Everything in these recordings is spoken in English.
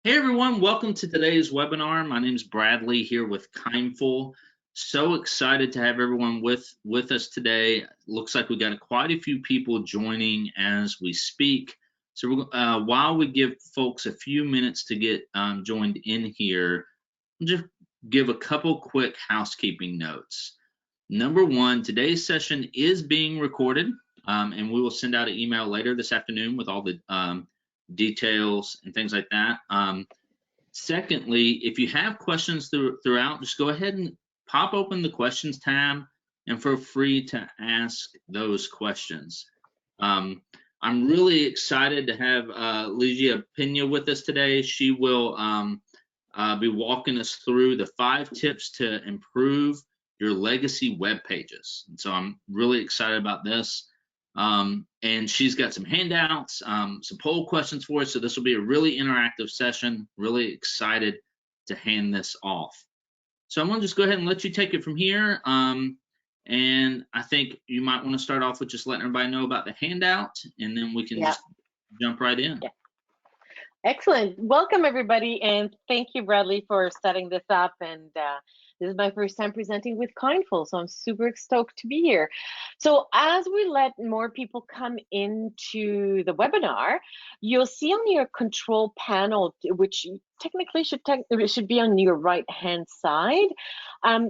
Hey everyone, welcome to today's webinar. My name is Bradley here with Kindful. So excited to have everyone with us today. Looks like we got quite a few people joining as we speak. So while we give folks a few minutes to get joined in here, I'll just give a couple quick housekeeping notes. Number one, today's session is being recorded, and we will send out an email later this afternoon with all the details and things like that. Secondly, if you have questions throughout, just go ahead and pop open the questions tab and feel free to ask those questions. I'm really excited to have Ligia Peña with us today. She will be walking us through the 5 tips to improve your legacy web pages. And so I'm really excited about this. And she's got some handouts, some poll questions for us. So this will be a really interactive session. Really excited to hand this off. So I'm going to just go ahead and let you take it from here. And I think you might want to start off with just letting everybody know about the handout, and then we can just jump right in. Excellent. Welcome, everybody. And thank you, Bradley, for setting this up. And this is my first time presenting with Kindful, so I'm super stoked to be here. So as we let more people come into the webinar, you'll see on your control panel, which technically should be on your right-hand side.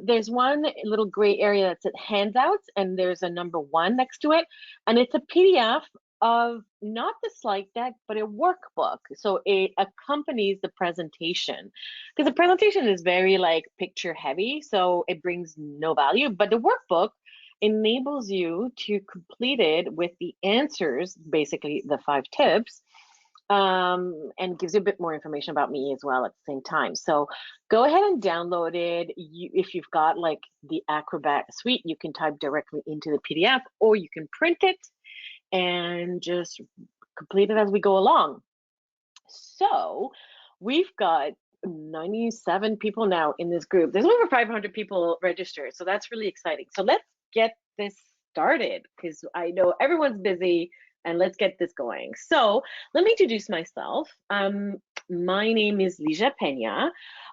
There's one little gray area that says handouts, and there's a number 1 next to it. And it's a PDF of not the slide deck, but a workbook. So it accompanies the presentation, because the presentation is very like picture heavy, so it brings no value. But the workbook enables you to complete it with the answers, basically the 5 tips, and gives you a bit more information about me as well at the same time. So go ahead and download it. If you've got like the Acrobat suite, you can type directly into the PDF, or you can print it and just complete it as we go along. So we've got 97 people now in this group. There's over 500 people registered, so that's really exciting. So let's get this started, because I know everyone's busy, and let's get this going. So let me introduce myself. My name is Ligia Peña.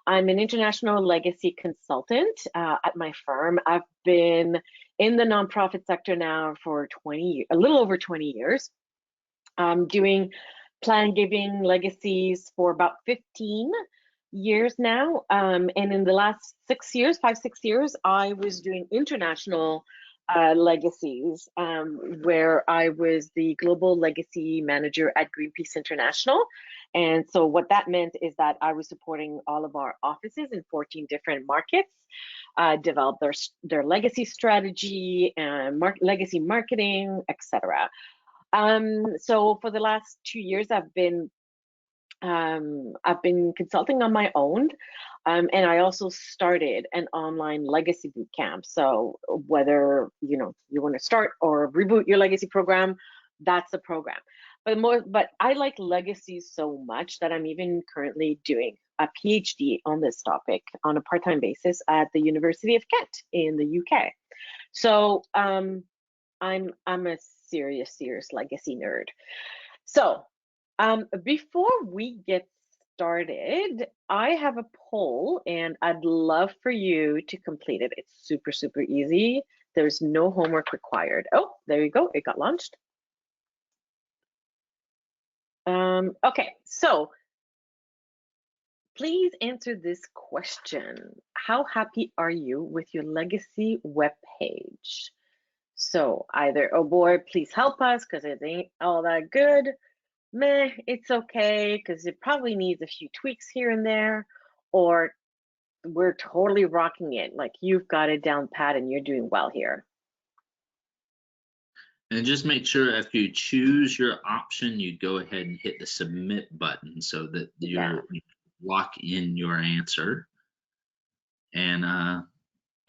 I'm an international legacy consultant at my firm. I've been in the nonprofit sector now for a little over 20 years. I'm doing plan giving legacies for about 15 years now. And in the last 6 years, 5-6 years, I was doing international legacies, where I was the global legacy manager at Greenpeace International. And so what that meant is that I was supporting all of our offices in 14 different markets, develop their legacy strategy and legacy marketing, etc. So for the last 2 years, I've been consulting on my own, and I also started an online legacy boot camp. So whether you want to start or reboot your legacy program, that's the program. But I like legacies so much that I'm even currently doing a Ph.D. on this topic on a part-time basis at the University of Kent in the UK. So I'm a serious legacy nerd. So before we get started, I have a poll, and I'd love for you to complete it. It's super easy. There's no homework required. Oh, there you go. It got launched. Okay, so please answer this question. How happy are you with your legacy web page? So either, oh boy, please help us because it ain't all that good. Meh, it's okay because it probably needs a few tweaks here and there, or we're totally rocking it. Like you've got it down pat and you're doing well here. And just make sure if you choose your option, you go ahead and hit the submit button so that you lock in your answer. And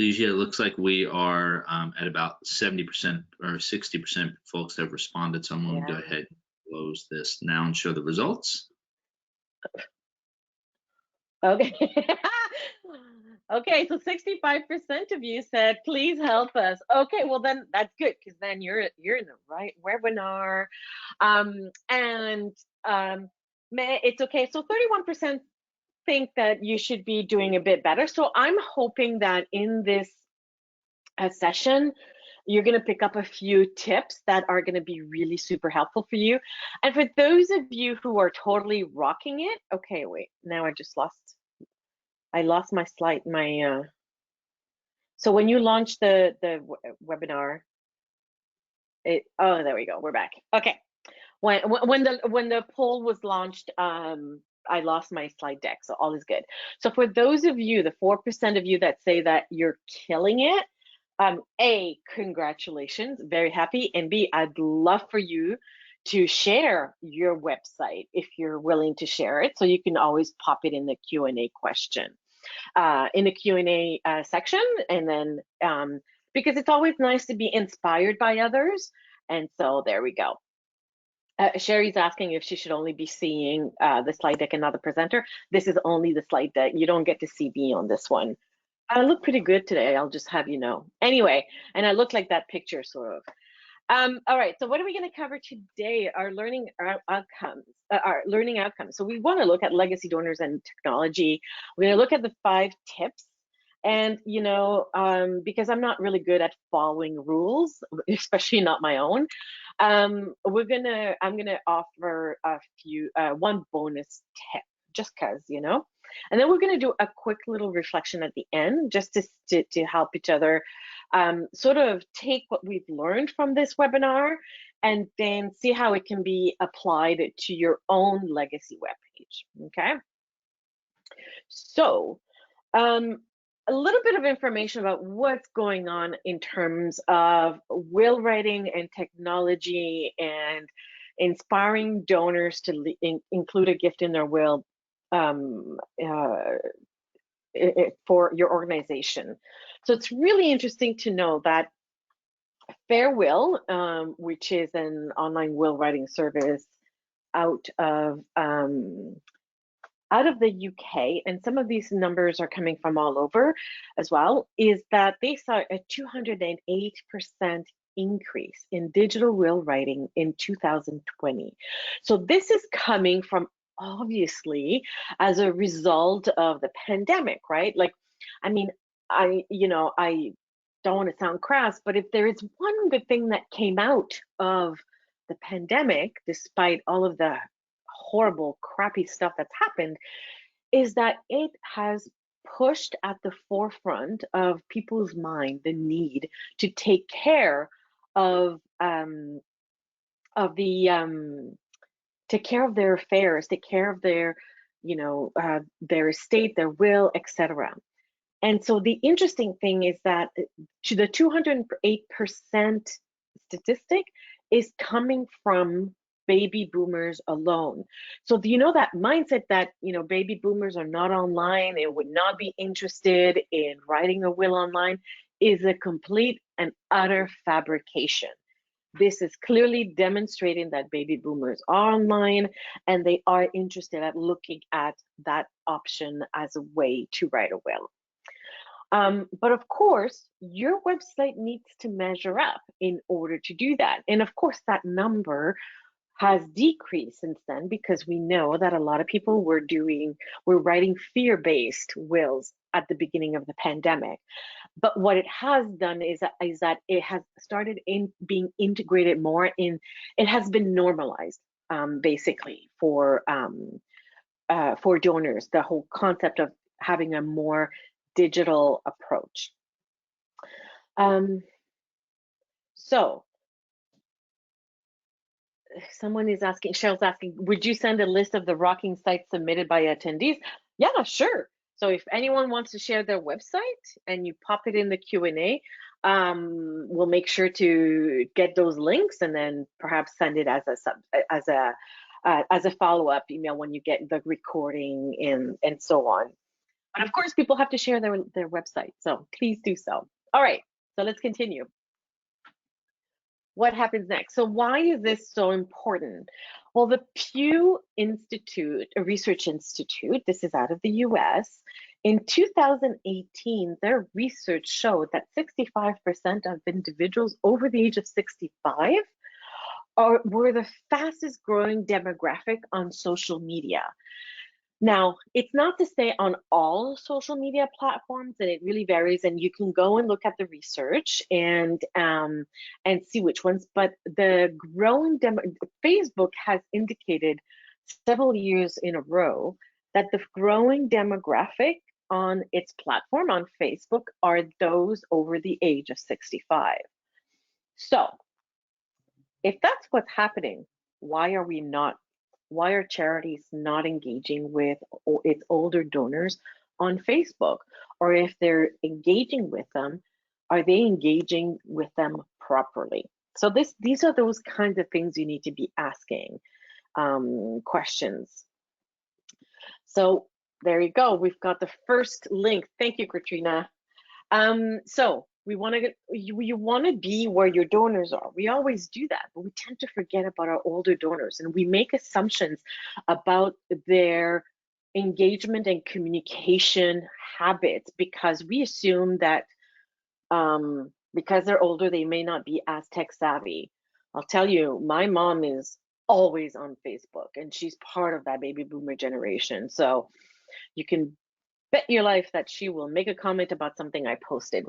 Ligia, it looks like we are at about 70% or 60% folks have responded. So I'm going to go ahead and close this now and show the results. Okay. Okay, so 65% of you said, please help us. Okay, well then that's good, because then you're in the right webinar. It's okay. So 31% think that you should be doing a bit better. So I'm hoping that in this session, you're going to pick up a few tips that are going to be really super helpful for you. And for those of you who are totally rocking it, okay, wait, now I lost my slide, so when you launch the webinar, oh, there we go, we're back. Okay, when the poll was launched, I lost my slide deck, so all is good. So for those of you, the 4% of you that say that you're killing it, A, congratulations, very happy, and B, I'd love for you to share your website if you're willing to share it. So you can always pop it in the Q&A question, in the Q&A section, and then because it's always nice to be inspired by others. And so there we go. Sherry's asking if she should only be seeing the slide deck and not the presenter. This is only the slide deck. You don't get to see me on this one. I look pretty good today, I'll just have you know. Anyway, and I look like that picture, sort of. All right, so what are we going to cover today? Our learning outcomes. So we want to look at legacy donors and technology. We're going to look at the 5 tips. And, you know, because I'm not really good at following rules, especially not my own, I'm gonna offer a few, one bonus tip, just cause, you know, and then we're gonna do a quick little reflection at the end, just to help each other sort of take what we've learned from this webinar and then see how it can be applied to your own legacy webpage. Okay. So, a little bit of information about what's going on in terms of will writing and technology and inspiring donors to include a gift in their will for your organization. So it's really interesting to know that FairWill, which is an online will writing service out of the UK, and some of these numbers are coming from all over as well, is that they saw a 208% increase in digital will writing in 2020. So this is coming from, obviously, as a result of the pandemic, right? Like, I mean, I don't want to sound crass, but if there is one good thing that came out of the pandemic, despite all of the horrible, crappy stuff that's happened, is that it has pushed at the forefront of people's mind the need to take care of take care of their affairs, take care of their, you know, their estate, their will, etc. And so the interesting thing is that the 208% statistic is coming from baby boomers alone. So do you know that mindset that, you know, baby boomers are not online and would not be interested in writing a will online is a complete and utter fabrication. This is clearly demonstrating that baby boomers are online and they are interested at looking at that option as a way to write a will. But of course, your website needs to measure up in order to do that. And of course, that number has decreased since then because we know that a lot of people were writing fear-based wills at the beginning of the pandemic. But what it has done is that it has started being integrated more in, it has been normalized basically for donors, the whole concept of having a more digital approach. So someone is asking, Cheryl's asking, would you send a list of the rocking sites submitted by attendees? Yeah, sure. So if anyone wants to share their website and you pop it in the Q&A, we'll make sure to get those links and then perhaps send it as a follow-up email when you get the recording and so on. But of course, people have to share their website, so please do so. All right, so let's continue. What happens next? So why is this so important? Well, the Pew Institute, a research institute, this is out of the US, in 2018, their research showed that 65% of individuals over the age of 65 we're the fastest growing demographic on social media. Now, it's not to say on all social media platforms, and it really varies, and you can go and look at the research and see which ones, but the growing Facebook has indicated several years in a row that the growing demographic on its platform on Facebook are those over the age of 65. So if that's what's happening, why are charities not engaging with its older donors on Facebook? Or if they're engaging with them, are they engaging with them properly? So these are those kinds of things you need to be asking questions. So there you go. We've got the first link. Thank you, Katrina. So you want to be where your donors are. We always do that, but we tend to forget about our older donors, and we make assumptions about their engagement and communication habits because we assume that because they're older, they may not be as tech savvy. I'll tell you, my mom is always on Facebook, and she's part of that baby boomer generation. So you can bet your life that she will make a comment about something I posted.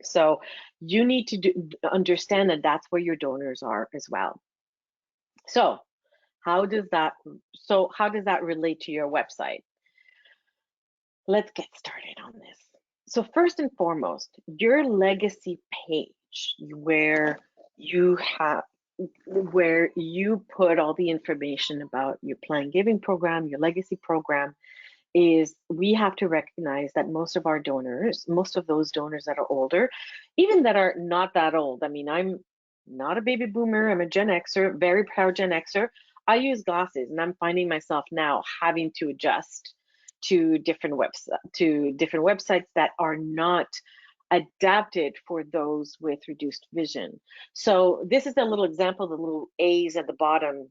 So you need to understand that that's where your donors are as well. So how does that relate to your website? Let's get started on this. So first and foremost, your legacy page where you put all the information about your planned giving program, your legacy program, is we have to recognize that most of those donors that are older, even that are not that old. I mean, I'm not a baby boomer, I'm a Gen Xer, very proud Gen Xer. I use glasses, and I'm finding myself now having to adjust to different websites that are not adapted for those with reduced vision. So this is a little example, the little A's at the bottom.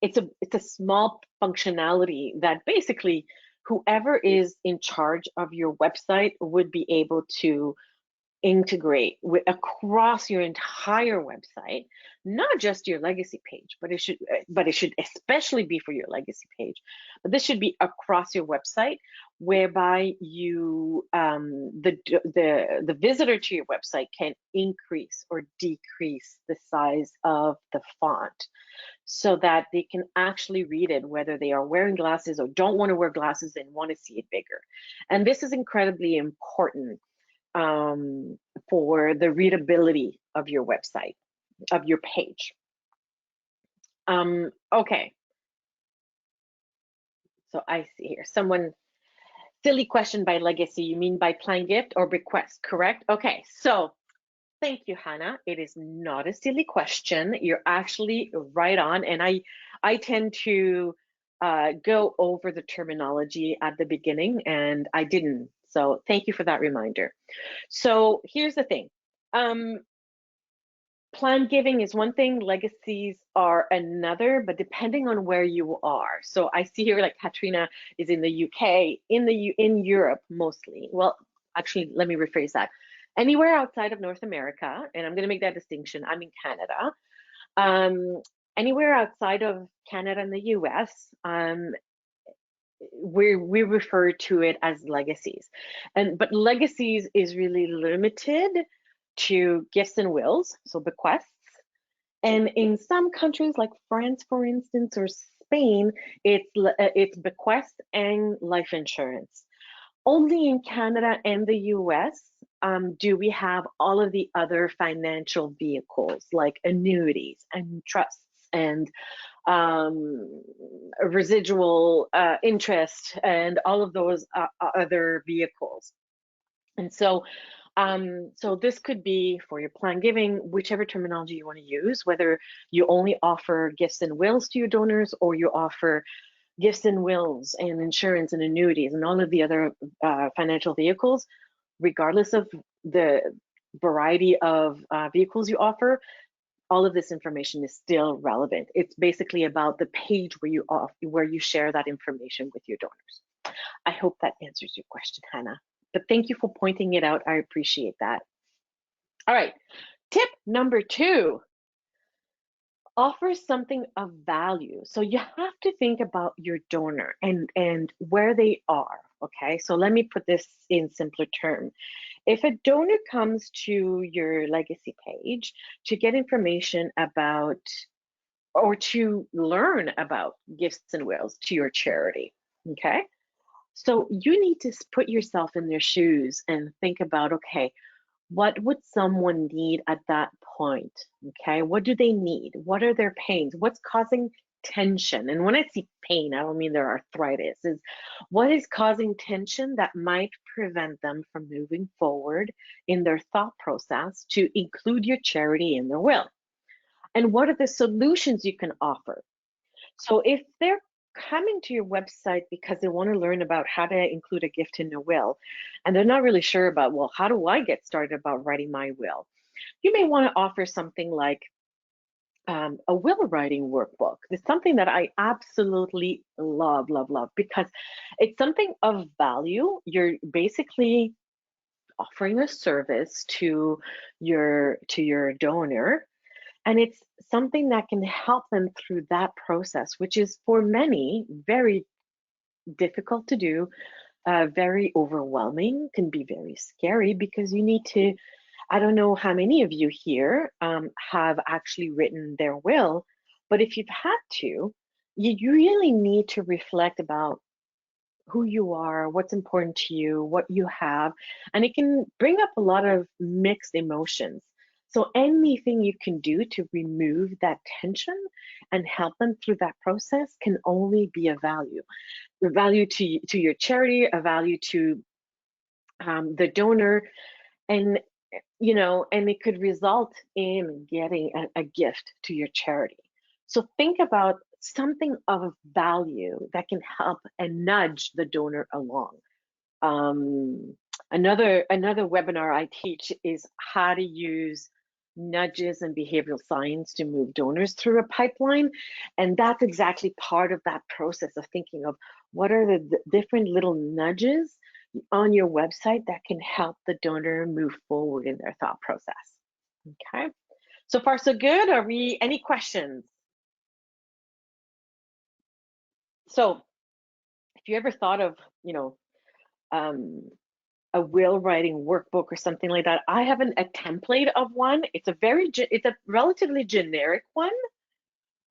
It's a small functionality that basically whoever is in charge of your website would be able to integrate across your entire website, not just your legacy page, but it should especially be for your legacy page. But this should be across your website, whereby you the visitor to your website can increase or decrease the size of the font so that they can actually read it, whether they are wearing glasses or don't want to wear glasses and want to see it bigger. And this is incredibly important for the readability of your website, of your page. Okay. So I see here silly question by legacy. You mean by planned gift or bequest, correct? Okay, so thank you, Hannah. It is not a silly question. You're actually right on. And I tend to go over the terminology at the beginning, and I didn't. So thank you for that reminder. So here's the thing. Planned giving is one thing, legacies are another, but depending on where you are. So I see here like Katrina is in the UK, in Europe mostly. Well, actually, let me rephrase that. Anywhere outside of North America, and I'm going to make that distinction, I'm in Canada. Anywhere outside of Canada and the US, we refer to it as legacies. But legacies is really limited to gifts and wills, so bequests. And in some countries like France, for instance, or Spain, it's bequests and life insurance. Only in Canada and the US do we have all of the other financial vehicles like annuities and trusts and residual interest and all of those other vehicles. And so this could be for your planned giving, whichever terminology you want to use, whether you only offer gifts and wills to your donors or you offer gifts and wills and insurance and annuities and all of the other financial vehicles, regardless of the variety of vehicles you offer, all of this information is still relevant. It's basically about the page where you share that information with your donors. I hope that answers your question, Hannah. But thank you for pointing it out. I appreciate that. All right, tip number 2. offer something of value. So you have to think about your donor and where they are. Okay, so let me put this in simpler terms. If a donor comes to your legacy page to get information about or to learn about gifts and wills to your charity, okay? So you need to put yourself in their shoes and think about, okay, what would someone need at that point? Okay, what do they need? What are their pains? What's causing tension? And when I say pain, I don't mean their arthritis. Is what is causing tension that might prevent them from moving forward in their thought process to include your charity in their will? And what are the solutions you can offer? So if they're coming to your website because they want to learn about how to include a gift in their will, and they're not really sure about, well, how do I get started about writing my will? You may want to offer something like a will writing workbook. It's something that I absolutely love, love, love, because it's something of value. You're basically offering a service to your donor, and it's something that can help them through that process, which is for many very difficult to do, very overwhelming, can be very scary because you need to, I don't know how many of you here have actually written their will, but if you've had to, you really need to reflect about who you are, what's important to you, what you have, and it can bring up a lot of mixed emotions. So anything you can do to remove that tension and help them through that process can only be a value. A value to your charity, a value to the donor, and and it could result in getting a gift to your charity. So think about something of value that can help and nudge the donor along. Another webinar I teach is how to use nudges and behavioral science to move donors through a pipeline, and that's exactly part of that process of thinking of what are the different little nudges on your website that can help the donor move forward in their thought process. Okay, so far so good. Are we any questions? So if you ever thought of a will writing workbook or something like that, I have a template of one. It's a relatively generic one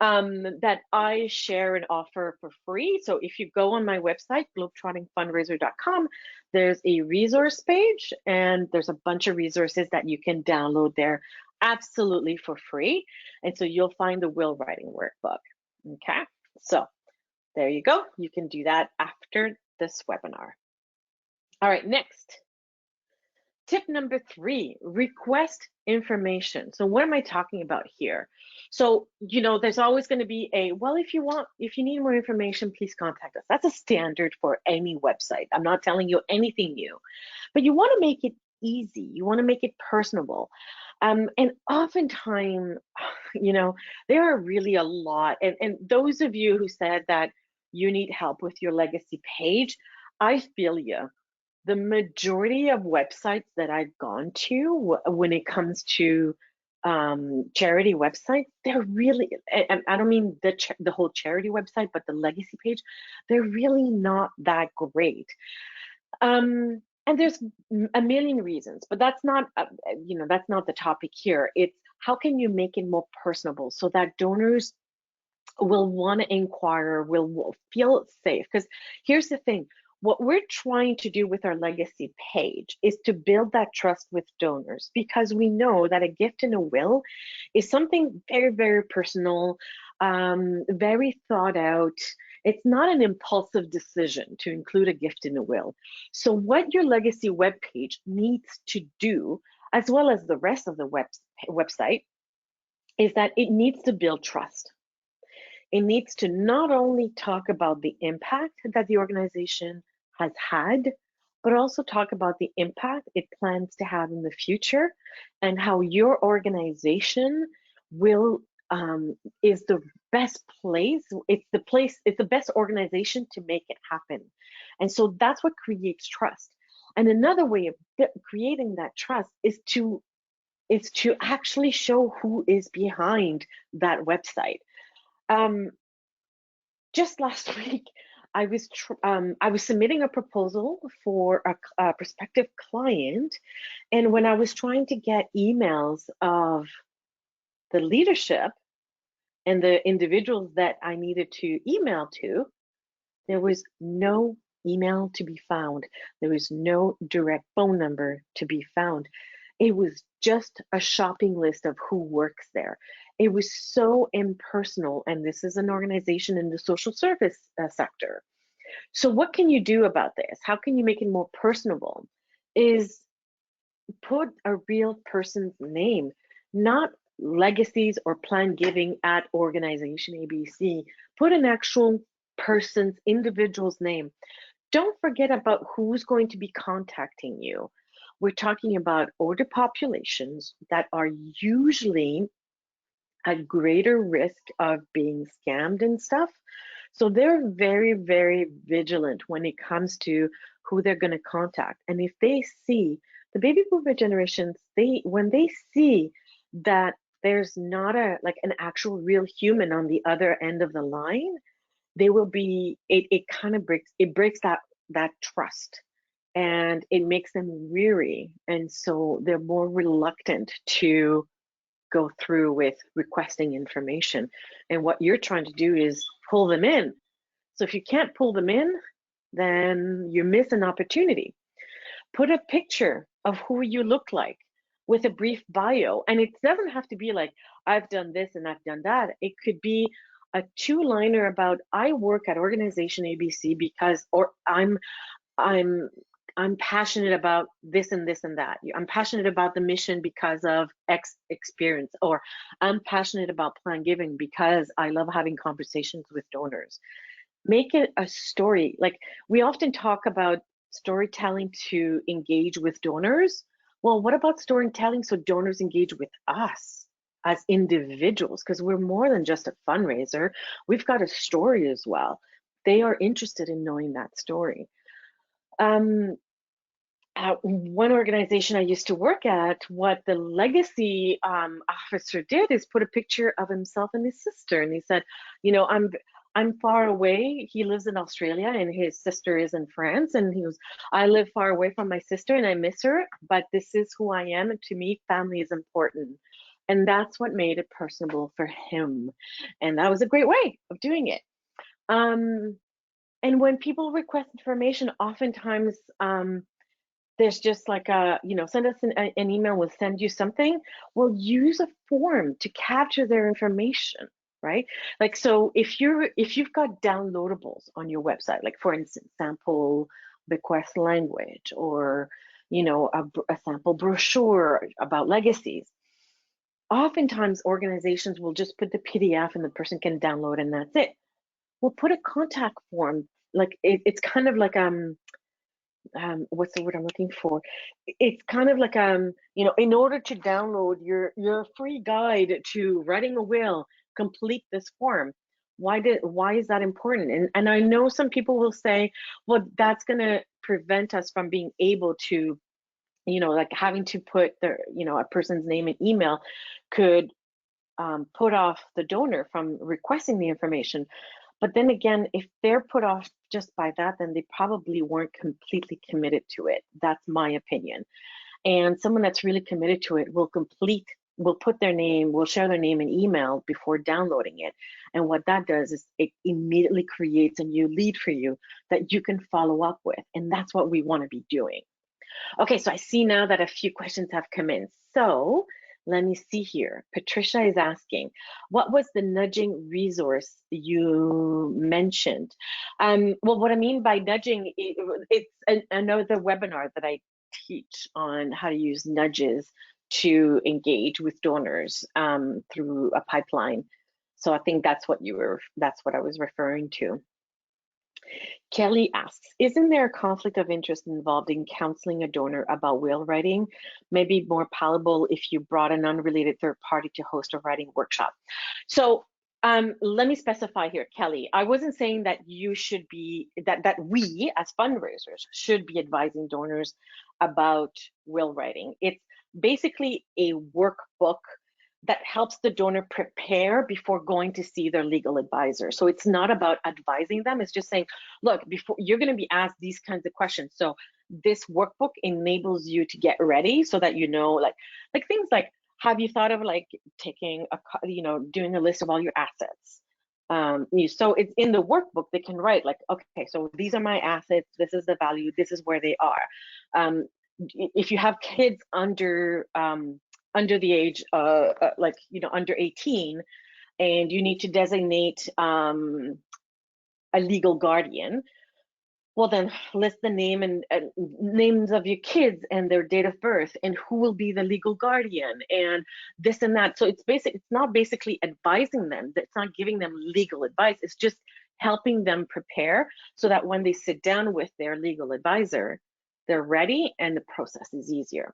that I share and offer for free. So if you go on my website, globetrottingfundraiser.com, there's a resource page, and there's a bunch of resources that you can download there absolutely for free. And so you'll find the will writing workbook. Okay, so there you go. You can do that after this webinar. All right, next. Tip number 3, request information. So what am I talking about here? So, there's always going to be well, if you need more information, please contact us. That's a standard for any website. I'm not telling you anything new, but you want to make it easy. You want to make it personable. And oftentimes, there are really a lot. And those of you who said that you need help with your legacy page, I feel you. The majority of websites that I've gone to when it comes to charity websites, they're really, and I don't mean the whole charity website, but the legacy page, they're really not that great. And there's a million reasons, but that's not, that's not the topic here. It's how can you make it more personable so that donors will want to inquire, will feel safe. Because here's the thing, what we're trying to do with our legacy page is to build that trust with donors, because we know that a gift and a will is something very, very personal, very thought out. It's not an impulsive decision to include a gift in a will. So what your legacy webpage needs to do, as well as the rest of the website, is that it needs to build trust. It needs to not only talk about the impact that the organization has had, but also talk about the impact it plans to have in the future, and how your organization will is the best place. It's the best organization to make it happen. And so that's what creates trust. And another way of creating that trust is to is to actually show who is behind that website. Just last week, I was submitting a proposal for a prospective client, and when I was trying to get emails of the leadership and the individuals that I needed to email to, there was no email to be found. There was no direct phone number to be found. It was just a shopping list of who works there. It was so impersonal, and this is an organization in the social service sector. So what can you do about this? How can you make it more personable? Is put a real person's name, not legacies or plan giving at organization ABC. Put an actual person's, individual's name. Don't forget about who's going to be contacting you. We're talking about older populations that are usually at greater risk of being scammed and stuff. So they're very, very vigilant when it comes to who they're going to contact. And if they see the baby boomer generations, when they see that there's not an actual real human on the other end of the line, they will be, it kind of breaks that trust, and it makes them weary. And so they're more reluctant to go through with requesting information. And what you're trying to do is pull them in. So if you can't pull them in, then you miss an opportunity. Put a picture of who you look like with a brief bio. And it doesn't have to be like, I've done this and I've done that. It could be a two-liner about, I work at organization ABC because, or I'm passionate about this and this and that. I'm passionate about the mission because of X experience, or I'm passionate about plan giving because I love having conversations with donors. Make it a story. Like, we often talk about storytelling to engage with donors. Well, what about storytelling so donors engage with us as individuals? Because we're more than just a fundraiser. We've got a story as well. They are interested in knowing that story. One organization I used to work at, what the legacy officer did is put a picture of himself and his sister, and he said, I'm far away. He lives in Australia and his sister is in France, and he goes, I live far away from my sister and I miss her, but this is who I am, and to me, family is important. And that's what made it personable for him. And that was a great way of doing it. And when people request information, oftentimes there's just like send us an email, we'll send you something. We'll use a form to capture their information, right? Like, so if you've got downloadables on your website, like for instance, sample bequest language, or a sample brochure about legacies, oftentimes organizations will just put the PDF and the person can download and that's it. We'll put a contact form, like it's kind of like what's the word I'm looking for? It's kind of like in order to download your free guide to writing a will, complete this form. Why is that important? And I know some people will say, well, that's going to prevent us from being able to, like having to put a person's name and email could put off the donor from requesting the information. But then again, if they're put off just by that, then they probably weren't completely committed to it. That's my opinion. And someone that's really committed to it will put their name, will share their name and email before downloading it. And what that does is it immediately creates a new lead for you that you can follow up with. And that's what we want to be doing. Okay, so I see now that a few questions have come in. So let me see here. Patricia is asking, what was the nudging resource you mentioned? Well, what I mean by nudging, it's another webinar that I teach on how to use nudges to engage with donors through a pipeline. So I think that's what I was referring to. Kelly asks, isn't there a conflict of interest involved in counseling a donor about will writing? Maybe more palatable if you brought an unrelated third party to host a writing workshop. So let me specify here, Kelly. I wasn't saying that you should be, that we as fundraisers should be advising donors about will writing. It's basically a workbook that helps the donor prepare before going to see their legal advisor. So it's not about advising them, it's just saying, look, before you're going to be asked these kinds of questions. So this workbook enables you to get ready so that you know, like things like, have you thought of like taking a, doing a list of all your assets? So it's in the workbook, they can write like, okay, so these are my assets, this is the value, this is where they are. If you have kids under the age under 18, and you need to designate a legal guardian, well then list the name and names of your kids and their date of birth and who will be the legal guardian and this and that. So it's not basically advising them, it's not giving them legal advice, it's just helping them prepare so that when they sit down with their legal advisor, they're ready and the process is easier.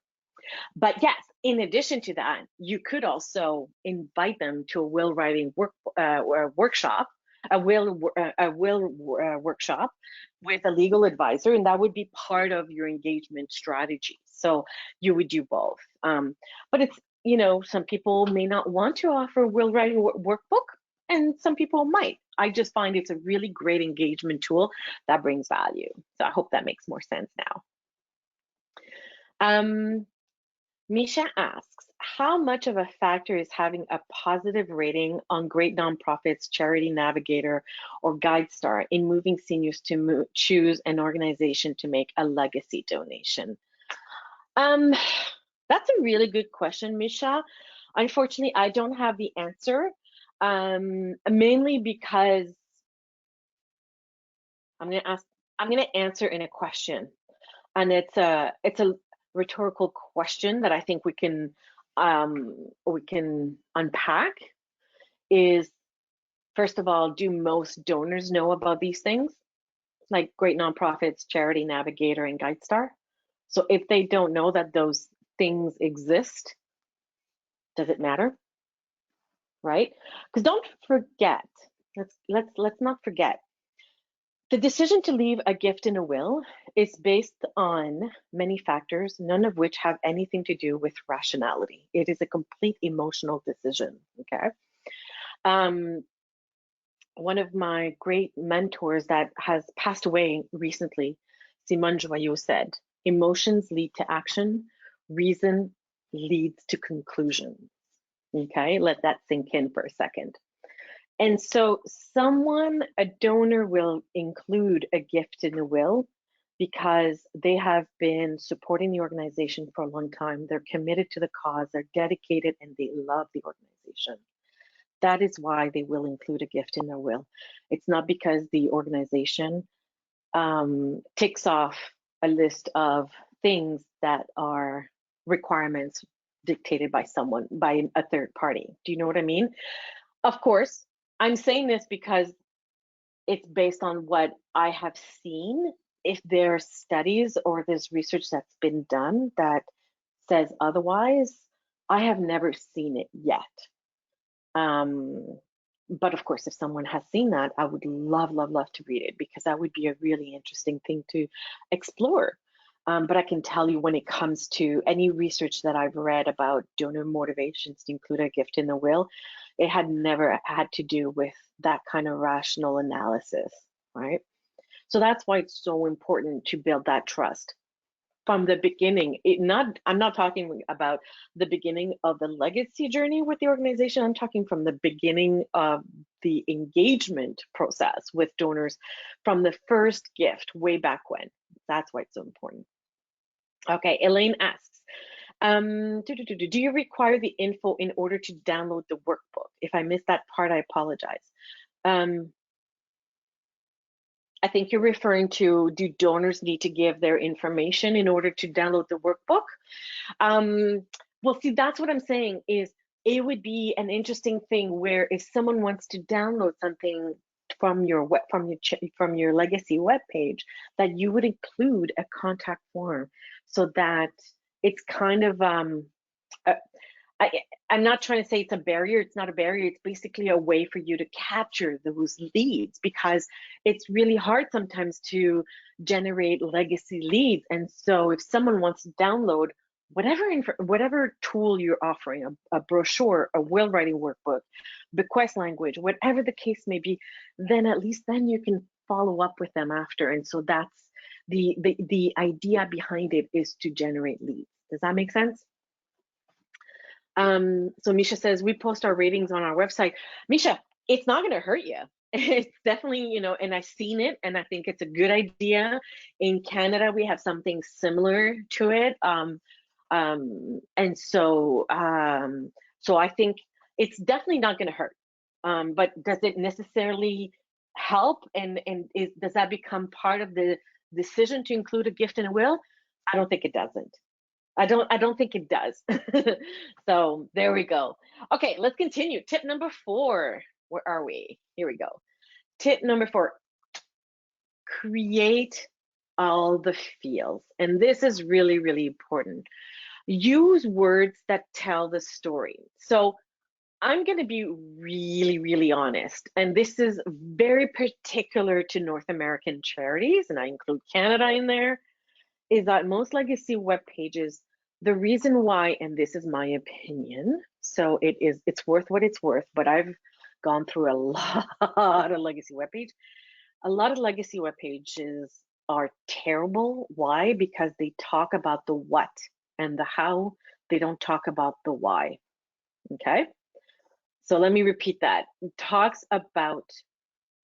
But yes, in addition to that, you could also invite them to a will writing workshop, a will workshop with a legal advisor, and that would be part of your engagement strategy. So you would do both. But it's, some people may not want to offer a will writing workbook, and some people might. I just find it's a really great engagement tool that brings value. So I hope that makes more sense now. Misha asks, how much of a factor is having a positive rating on Great Nonprofits, Charity Navigator, or GuideStar in moving seniors to choose an organization to make a legacy donation? That's a really good question, Misha. Unfortunately, I don't have the answer, mainly because I'm going to answer in a question, and it's a rhetorical question that I think we can unpack. Is, first of all, do most donors know about these things, like Great Nonprofits, Charity Navigator, and GuideStar? So if they don't know that those things exist, does it matter? Right? Because don't forget, let's not forget, the decision to leave a gift in a will is based on many factors, none of which have anything to do with rationality. It is a complete emotional decision, okay? One of my great mentors that has passed away recently, Simone Joyeux, said, emotions lead to action, reason leads to conclusions. Okay, let that sink in for a second. And so a donor will include a gift in the will because they have been supporting the organization for a long time. They're committed to the cause, they're dedicated, and they love the organization. That is why they will include a gift in their will. It's not because the organization ticks off a list of things that are requirements dictated by a third party. Do you know what I mean? Of course, I'm saying this because it's based on what I have seen. If there are studies or there's research that's been done that says otherwise, I have never seen it yet. But of course, if someone has seen that, I would love to read it, because that would be a really interesting thing to explore. But I can tell you, when it comes to any research that I've read about donor motivations to include a gift in the will, it had never had to do with that kind of rational analysis, right? So that's why it's so important to build that trust from the beginning. I'm not talking about the beginning of the legacy journey with the organization. I'm talking from the beginning of the engagement process with donors, from the first gift way back when. That's why it's so important. Okay, Elaine asks, do you require the info in order to download the workbook? If I missed that part, I apologize. I think you're referring to, do donors need to give their information in order to download the workbook? Well, see, that's what I'm saying, is it would be an interesting thing where if someone wants to download something from your legacy webpage, that you would include a contact form, so that it's kind of I'm not trying to say it's a barrier. It's not a barrier. It's basically a way for you to capture those leads, because it's really hard sometimes to generate legacy leads. And so if someone wants to download whatever tool you're offering, a brochure, a will writing workbook, bequest language, whatever the case may be, then at least then you can follow up with them after. And so that's the idea behind it, is to generate leads. Does that make sense? So Misha says, we post our ratings on our website. Misha, it's not going to hurt you. It's definitely, and I've seen it, and I think it's a good idea. In Canada, we have something similar to it. And so I think it's definitely not going to hurt. But does it necessarily help? And does that become part of the decision to include a gift in a will? I don't think it doesn't. I don't think it does. So there we go. Okay, let's continue. Tip number 4. Where are we? Here we go. Tip number 4. Create all the feels. And this is really, really important. Use words that tell the story. So I'm going to be really, really honest. And this is very particular to North American charities, and I include Canada in there, is that most legacy web pages, the reason why, and this is my opinion, so it's worth what it's worth, but I've gone through a lot of legacy web pages. A lot of legacy web pages are terrible. Why? Because they talk about the what and the how. They don't talk about the why. Okay? So let me repeat that. It talks about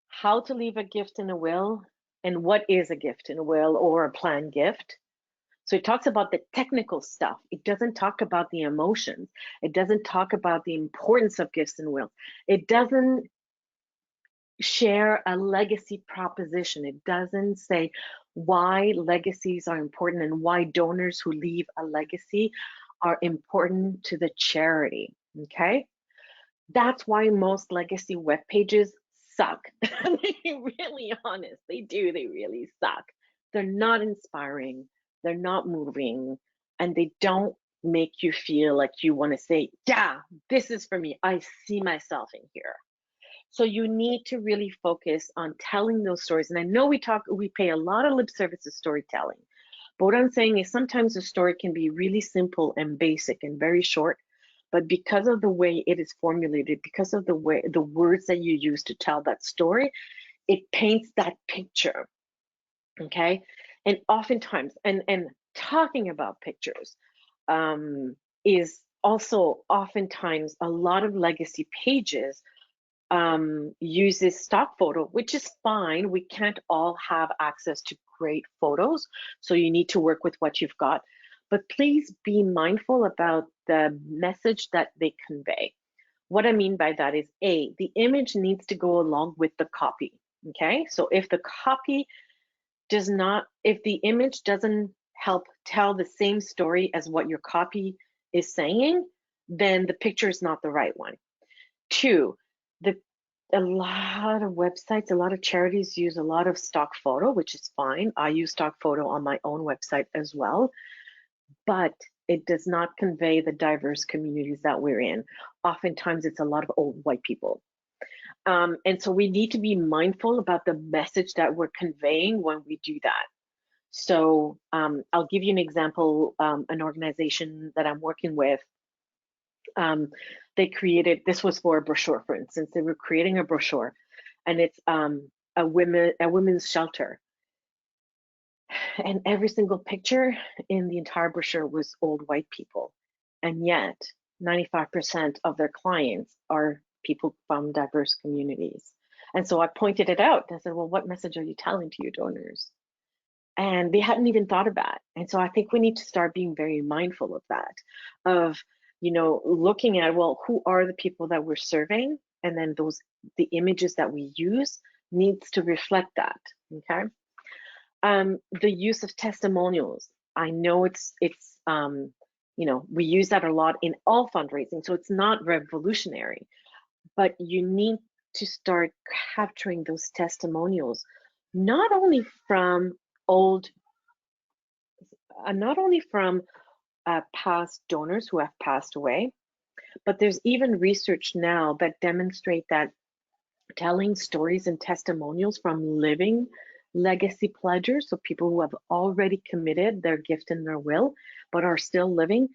how to leave a gift in a will and what is a gift in a will or a planned gift. So it talks about the technical stuff. It doesn't talk about the emotions. It doesn't talk about the importance of gifts and wills. It doesn't share a legacy proposition. It doesn't say why legacies are important and why donors who leave a legacy are important to the charity. Okay? That's why most legacy web pages suck. I'm being really honest. They do. They really suck. They're not inspiring. They're not moving, and they don't make you feel like you want to say, yeah, this is for me. I see myself in here. So you need to really focus on telling those stories. And I know we pay a lot of lip service to storytelling, but what I'm saying is sometimes the story can be really simple and basic and very short, but because of the way it is formulated, because of the words that you use to tell that story, it paints that picture. Okay? And oftentimes, and talking about pictures is also oftentimes a lot of legacy pages uses stock photo, which is fine. We can't all have access to great photos, so you need to work with what you've got. But please be mindful about the message that they convey. What I mean by that is, A, the image needs to go along with the copy. Okay? So if the image doesn't help tell the same story as what your copy is saying, then the picture is not the right one. 2, a lot of websites, a lot of charities use a lot of stock photo, which is fine. I use stock photo on my own website as well, but it does not convey the diverse communities that we're in. Oftentimes it's a lot of old white people. And so we need to be mindful about the message that we're conveying when we do that. So I'll give you an example. An organization that I'm working with, they created, this was for a brochure, for instance. They were creating a brochure, and it's a women's shelter. And every single picture in the entire brochure was old white people. And yet 95% of their clients are people from diverse communities. And so I pointed it out. I said, well, what message are you telling to your donors? And they hadn't even thought of that. And so I think we need to start being very mindful of that, of, looking at, well, who are the people that we're serving? And then the images that we use needs to reflect that, okay? The use of testimonials. I know it's we use that a lot in all fundraising, so it's not revolutionary, but you need to start capturing those testimonials, not only from past donors who have passed away, but there's even research now that demonstrate that telling stories and testimonials from living legacy pledgers, so people who have already committed their gift and their will, but are still living.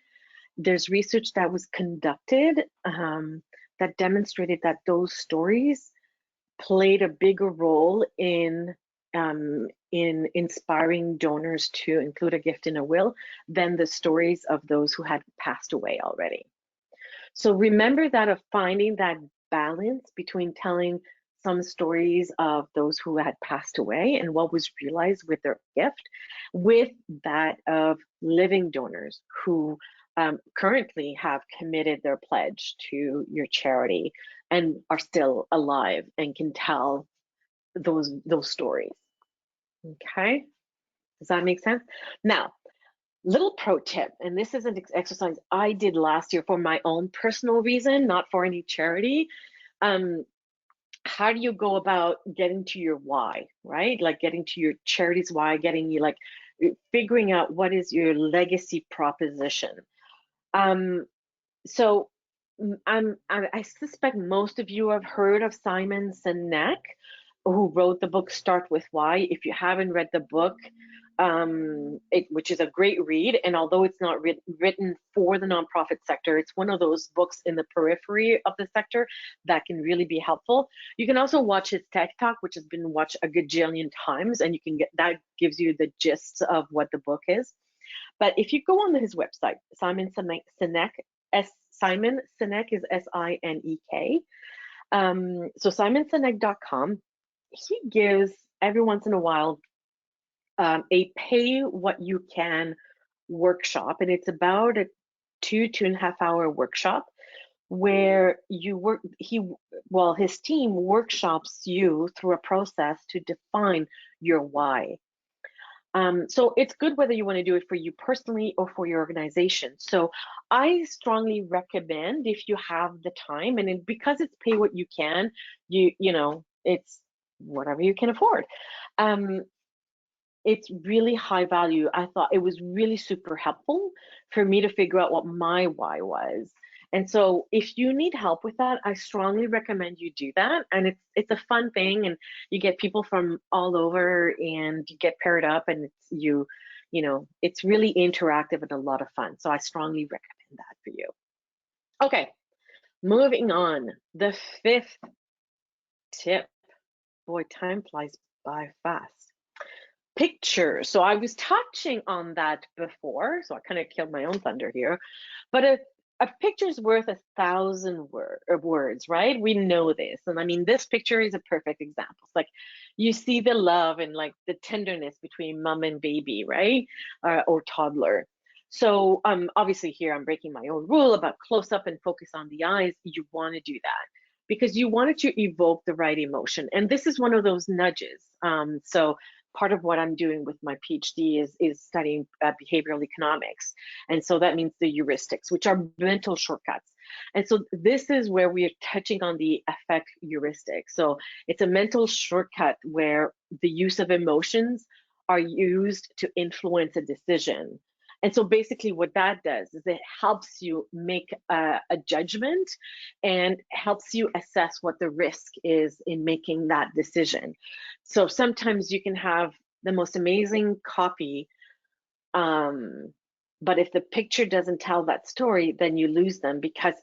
There's research that was conducted that demonstrated that those stories played a bigger role in inspiring donors to include a gift in a will than the stories of those who had passed away already. So remember that of finding that balance between telling some stories of those who had passed away and what was realized with their gift, with that of living donors who currently have committed their pledge to your charity and are still alive and can tell those stories. Okay, does that make sense? Now, little pro tip, and this is an exercise I did last year for my own personal reason, not for any charity. How do you go about getting to your why, right? Like getting to your charity's why, getting you like figuring out what is your legacy proposition. So I suspect most of you have heard of Simon Sinek, who wrote the book Start With Why. If you haven't read the book, which is a great read, and although it's not written for the nonprofit sector, it's one of those books in the periphery of the sector that can really be helpful. You can also watch his TED Talk, which has been watched a gajillion times, and you can get that gives you the gist of what the book is. But if you go on his website, Simon Sinek, Simon Sinek is S-I-N-E-K. So simonsinek.com, he gives every once in a while a pay what you can workshop, and it's about a 2.5 hour workshop where you work. His team workshops you through a process to define your why. So it's good whether you want to do it for you personally or for your organization. So I strongly recommend, if you have the time, and because it's pay what you can, you know, it's whatever you can afford. It's really high value. I thought it was really super helpful for me to figure out what my why was. And so if you need help with that, I strongly recommend you do that. And it's a fun thing, and you get people from all over and you get paired up, and you know, it's really interactive and a lot of fun. So I strongly recommend that for you. Okay, moving on. The 5th tip. Boy, time flies by fast. Pictures. So I was touching on that before, so I kind of killed my own thunder here. But a picture's worth 1,000 words, right? We know this. And I mean, this picture is a perfect example. It's like you see the love and like the tenderness between mom and baby, right? Or toddler. So obviously here I'm breaking my own rule about close up and focus on the eyes. You want to do that because you want it to evoke the right emotion. And this is one of those nudges. So part of what I'm doing with my Ph.D. is studying behavioral economics. And so that means the heuristics, which are mental shortcuts. And so this is where we are touching on the affect heuristic. So it's a mental shortcut where the use of emotions are used to influence a decision. And so basically what that does is it helps you make a judgment and helps you assess what the risk is in making that decision. So sometimes you can have the most amazing copy, but if the picture doesn't tell that story, then you lose them, because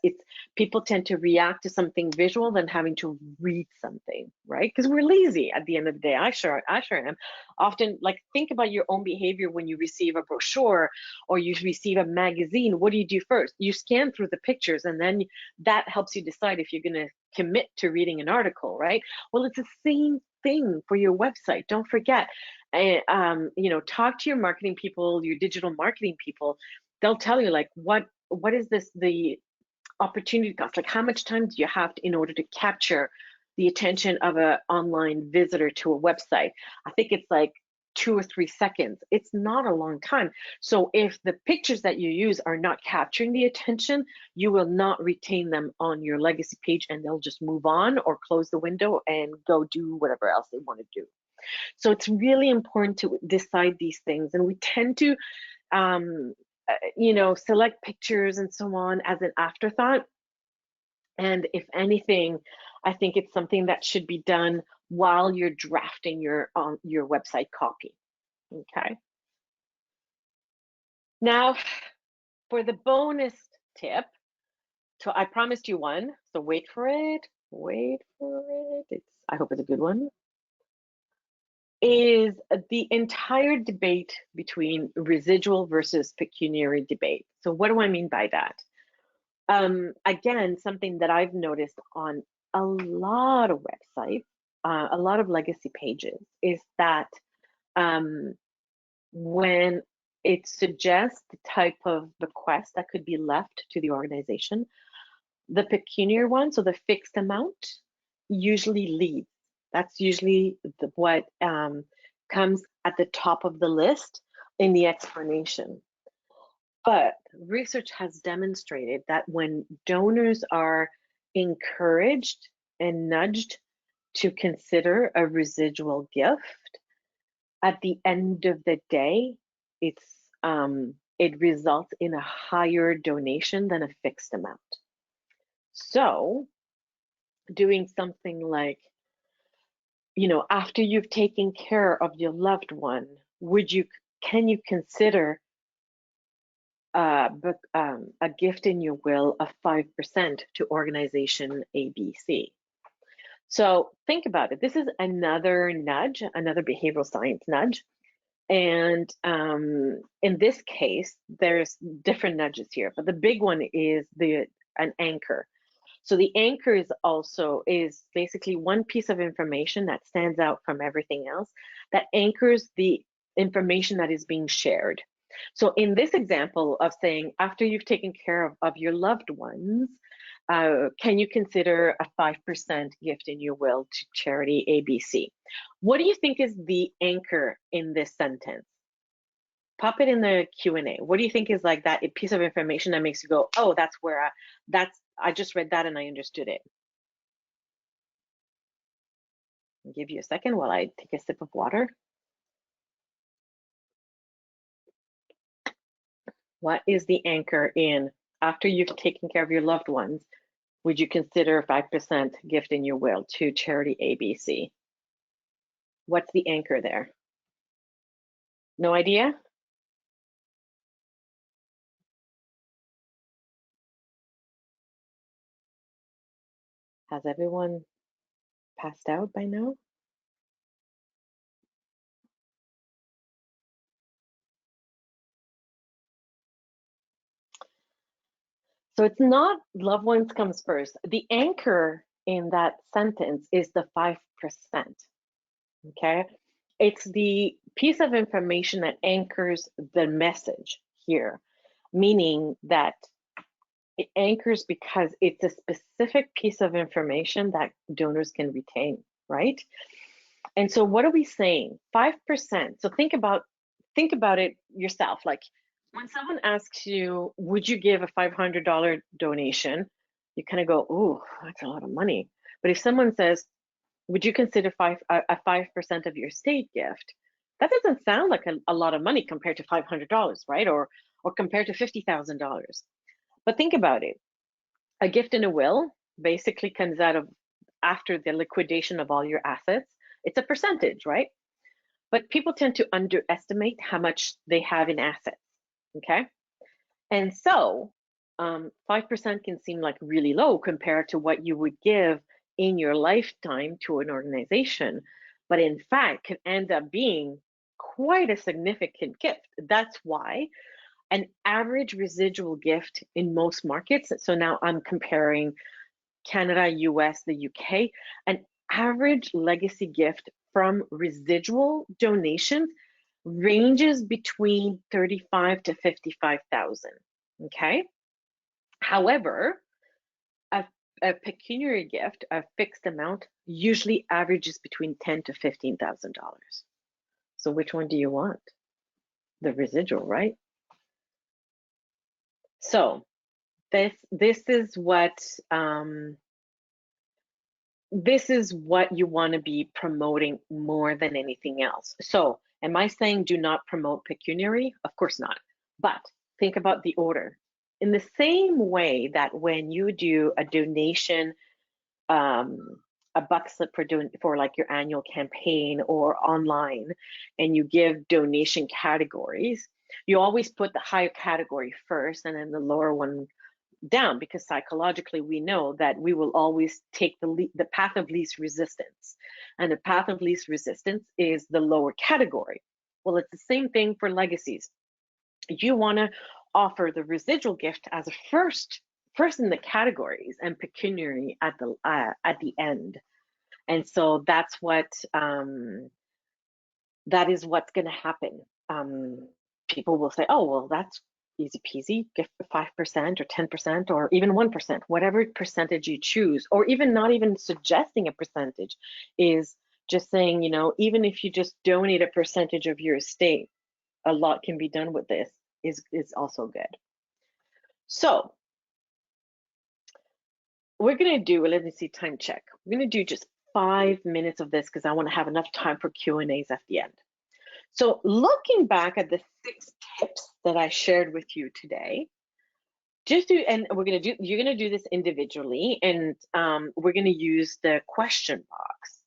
people tend to react to something visual than having to read something, right? Because we're lazy at the end of the day. I sure am. Often, like, think about your own behavior when you receive a brochure or you receive a magazine. What do you do first? You scan through the pictures, and then that helps you decide if you're going to commit to reading an article, right? Well, it's the same thing for your website. Don't forget. You know, talk to your marketing people, your digital marketing people. They'll tell you, like, what is the opportunity cost? Like, how much time do you have in order to capture the attention of an online visitor to a website? I think it's like 2 or 3 seconds. It's not a long time. So if the pictures that you use are not capturing the attention, you will not retain them on your legacy page, and they'll just move on or close the window and go do whatever else they want to do. So it's really important to decide these things. And we tend to, you know, select pictures and so on as an afterthought. And if anything, I think it's something that should be done while you're drafting your website copy. Okay. Now, for the bonus tip, so I promised you one, so wait for it. Wait for it. I hope it's a good one. Is the entire debate between residual versus pecuniary debate. So what do I mean by that? Again, something that I've noticed on a lot of websites, a lot of legacy pages, is that when it suggests the type of bequest that could be left to the organization, the pecuniary one, so the fixed amount, usually leads. That's usually what comes at the top of the list in the explanation. But research has demonstrated that when donors are encouraged and nudged to consider a residual gift, at the end of the day, it results in a higher donation than a fixed amount. So doing something like, after you've taken care of your loved one, can you consider a gift in your will of 5% to organization ABC? So think about it. This is another nudge, another behavioral science nudge. And in this case, there's different nudges here, but the big one is an anchor. So the anchor is basically one piece of information that stands out from everything else, that anchors the information that is being shared. So in this example of saying, after you've taken care of your loved ones, can you consider a 5% gift in your will to charity ABC? What do you think is the anchor in this sentence? Pop it in the Q&A. What do you think is like that piece of information that makes you go, oh, that's where I just read that and I understood it. I'll give you a second while I take a sip of water. What is the anchor in, after you've taken care of your loved ones, would you consider a 5% gift in your will to charity ABC? What's the anchor there? No idea? Has everyone passed out by now? So it's not loved ones comes first. The anchor in that sentence is the 5%, okay? It's the piece of information that anchors the message here, meaning that it anchors because it's a specific piece of information that donors can retain, right? And so what are we saying? 5%. So think about it yourself. Like when someone asks you, would you give a $500 donation? You kind of go, oh, that's a lot of money. But if someone says, would you consider a 5% of your estate gift? That doesn't sound like a lot of money compared to $500, right? Or compared to $50,000. But think about it. A gift in a will basically comes out of after the liquidation of all your assets. It's a percentage, right? But people tend to underestimate how much they have in assets, okay? And so 5% can seem like really low compared to what you would give in your lifetime to an organization, but in fact can end up being quite a significant gift. That's why an average residual gift in most markets, so now I'm comparing Canada, US, the UK, an average legacy gift from residual donations ranges between 35 to 55,000. Okay. However, a pecuniary gift, a fixed amount, usually averages between $10,000 to $15,000. So which one do you want? The residual, right? So this is what you want to be promoting more than anything else. So am I saying do not promote pecuniary? Of course not. But think about the order. In the same way that when you do a donation, a buck slip for like your annual campaign or online, and you give donation categories, You always put the higher category first and then the lower one down, because psychologically we know that we will always take the path of least resistance, and the path of least resistance is the lower category. Well, it's the same thing for legacies. You want to offer the residual gift as a first in the categories, and pecuniary at the end. And so that's what that is what's going to happen. People will say, oh, well, that's easy peasy, gift for 5% or 10% or even 1%, whatever percentage you choose, or even not even suggesting a percentage, is just saying, you know, even if you just donate a percentage of your estate, a lot can be done with this, is also good. So we're going to do, let me see, time check. We're going to do just 5 minutes of this because I want to have enough time for Q&As at the end. So looking back at the 6 tips that I shared with you today, and you're going to do this individually, and we're going to use the question box.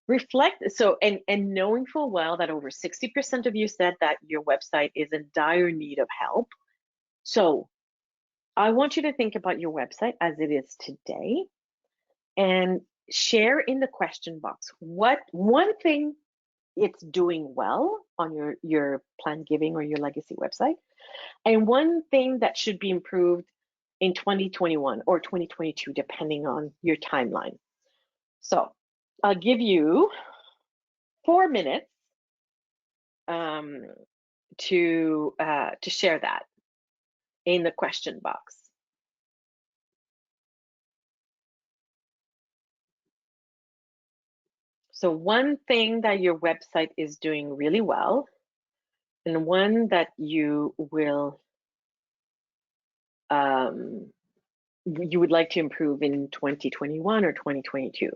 Reflect, so, and knowing full well that over 60% of you said that your website is in dire need of help. So I want you to think about your website as it is today and share in the question box what one thing it's doing well on your planned giving or your legacy website, and one thing that should be improved in 2021 or 2022, depending on your timeline. So I'll give you 4 minutes to share that in the question box. So one thing that your website is doing really well, and one that you will you would like to improve in 2021 or 2022.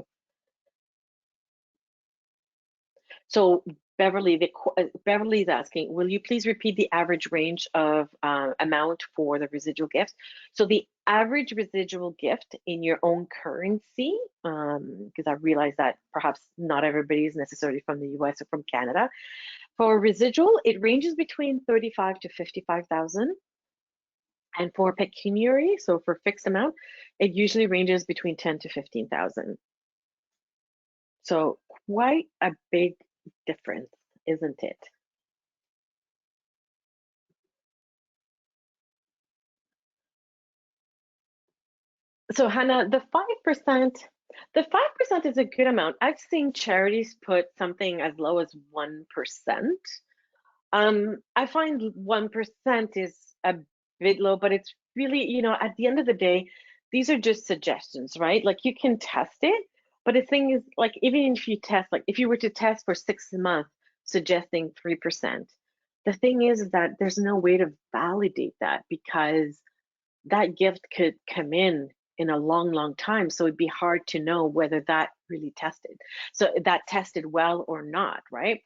So Beverly's asking, will you please repeat the average range of amount for the residual gifts? So the average residual gift in your own currency, because I realize that perhaps not everybody is necessarily from the US or from Canada. For residual, it ranges between 35 to 55,000. And for pecuniary, so for fixed amount, it usually ranges between 10 to 15,000. So quite a big difference, isn't it? So Hannah, the 5% is a good amount. I've seen charities put something as low as 1%. I find 1% is a bit low, but it's really, you know, at the end of the day, these are just suggestions, right? Like you can test it, but the thing is, like, even if you test, like if you were to test for 6 months, suggesting 3%, the thing is that there's no way to validate that, because that gift could come in a long time. So it'd be hard to know whether that really tested. So that tested well or not, right?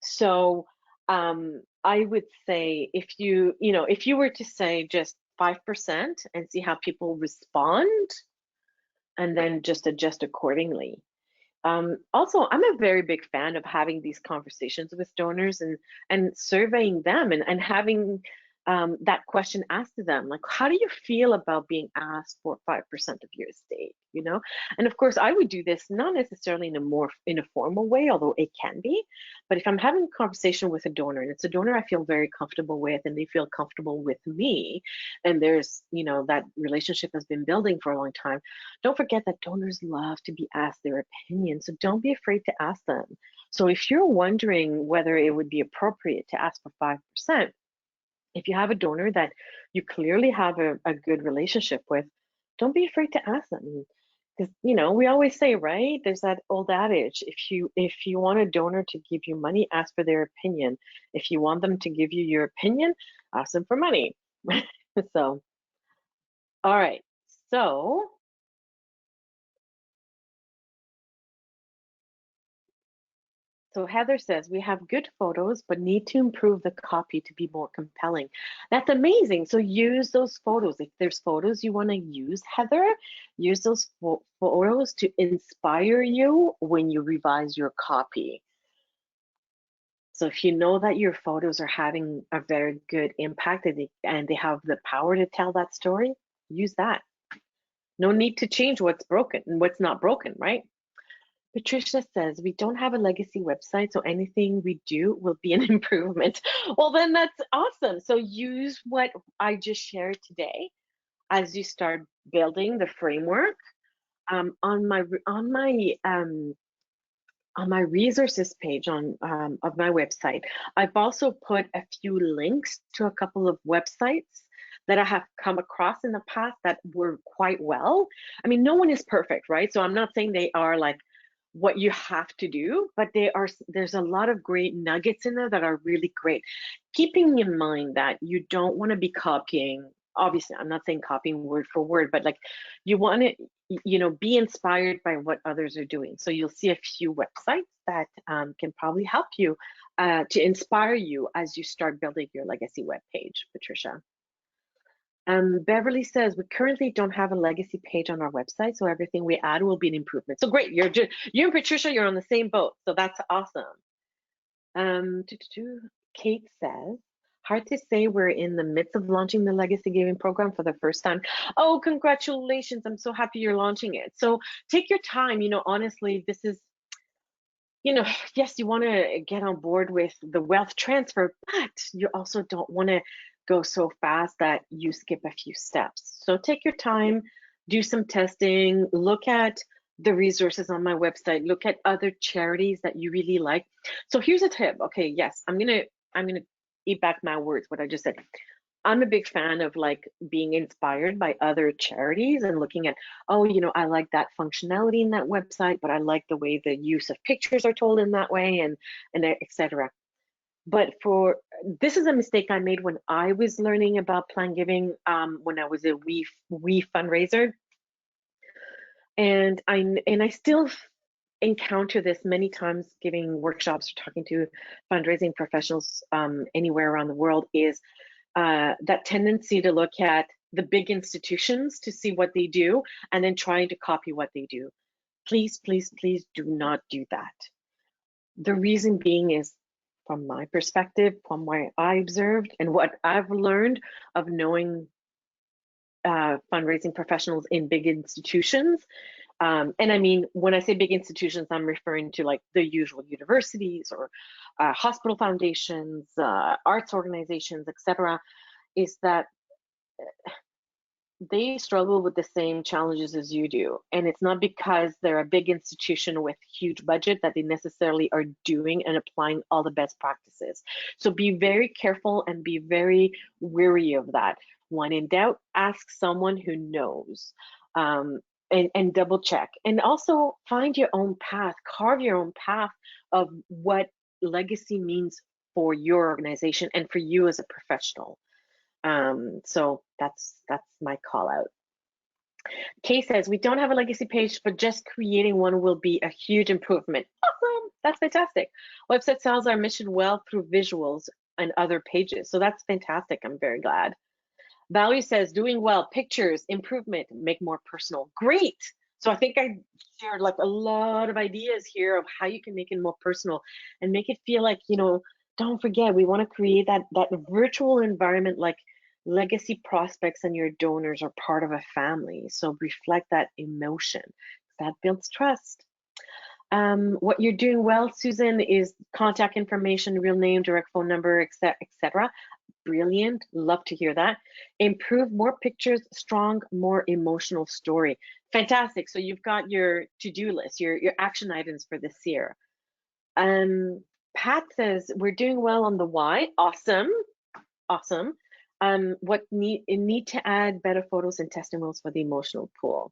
So I would say if you were to say just 5% and see how people respond, and then just adjust accordingly. Also, I'm a very big fan of having these conversations with donors and surveying them and having that question asked to them, like, how do you feel about being asked for 5% of your estate, you know? And of course, I would do this not necessarily in a formal way, although it can be, but if I'm having a conversation with a donor and it's a donor I feel very comfortable with and they feel comfortable with me, and there's, you know, that relationship has been building for a long time, don't forget that donors love to be asked their opinion, so don't be afraid to ask them. So if you're wondering whether it would be appropriate to ask for 5%, if you have a donor that you clearly have a good relationship with, don't be afraid to ask them. Because, you know, we always say, right, there's that old adage, if you want a donor to give you money, ask for their opinion. If you want them to give you your opinion, ask them for money. So, all right, So Heather says, we have good photos, but need to improve the copy to be more compelling. That's amazing. So use those photos. If there's photos you want to use, Heather, use those photos to inspire you when you revise your copy. So if you know that your photos are having a very good impact and they have the power to tell that story, use that. No need to change what's broken and what's not broken, right? Patricia says, we don't have a legacy website, so anything we do will be an improvement. Well, then that's awesome. So use what I just shared today as you start building the framework. On my resources page of my website, I've also put a few links to a couple of websites that I have come across in the past that were quite well. I mean, no one is perfect, right? So I'm not saying they are like what you have to do, but there's a lot of great nuggets in there that are really great. Keeping in mind that you don't want to be copying, obviously I'm not saying copying word for word, but like you want to, be inspired by what others are doing. So you'll see a few websites that can probably help you to inspire you as you start building your legacy web page, Patricia. Beverly says, we currently don't have a legacy page on our website, so everything we add will be an improvement. So great, you and Patricia, you're on the same boat, so that's awesome. Kate says, hard to say, we're in the midst of launching the legacy giving program for the first time. Oh, congratulations, I'm so happy you're launching it. So take your time, honestly, this is, yes, you want to get on board with the wealth transfer, but you also don't want to go so fast that you skip a few steps. So take your time, do some testing, look at the resources on my website, look at other charities that you really like. So here's a tip. Okay, yes, I'm gonna eat back my words, what I just said. I'm a big fan of like being inspired by other charities and looking at, oh, I like that functionality in that website, but I like the way the use of pictures are told in that way, and etc. But this is a mistake I made when I was learning about plan giving, when I was a we fundraiser, and I still encounter this many times giving workshops or talking to fundraising professionals anywhere around the world, is that tendency to look at the big institutions to see what they do and then trying to copy what they do. Please, please, please do not do that. The reason being is, from my perspective, from what I observed and what I've learned of knowing fundraising professionals in big institutions, and I mean, when I say big institutions, I'm referring to like the usual universities or hospital foundations, arts organizations, etc., is that they struggle with the same challenges as you do. And it's not because they're a big institution with huge budget that they necessarily are doing and applying all the best practices. So be very careful and be very wary of that. When in doubt, ask someone who knows, and double check. And also find your own path, carve your own path of what legacy means for your organization and for you as a professional. So that's my call out. Kay says, we don't have a legacy page, but just creating one will be a huge improvement. Awesome, that's fantastic. Website sells our mission well through visuals and other pages. So that's fantastic, I'm very glad. Valerie says, doing well, pictures, improvement, make more personal. Great. So I think I shared like a lot of ideas here of how you can make it more personal and make it feel like, don't forget, we want to create that virtual environment, like legacy prospects and your donors are part of a family. So reflect that emotion. That builds trust. What you're doing well, Susan, is contact information, real name, direct phone number, etc. Brilliant. Love to hear that. Improve, more pictures, strong, more emotional story. Fantastic. So you've got your to-do list, your action items for this year. Pat says, we're doing well on the why. Awesome. Awesome. What need to add better photos and testimonials for the emotional pool.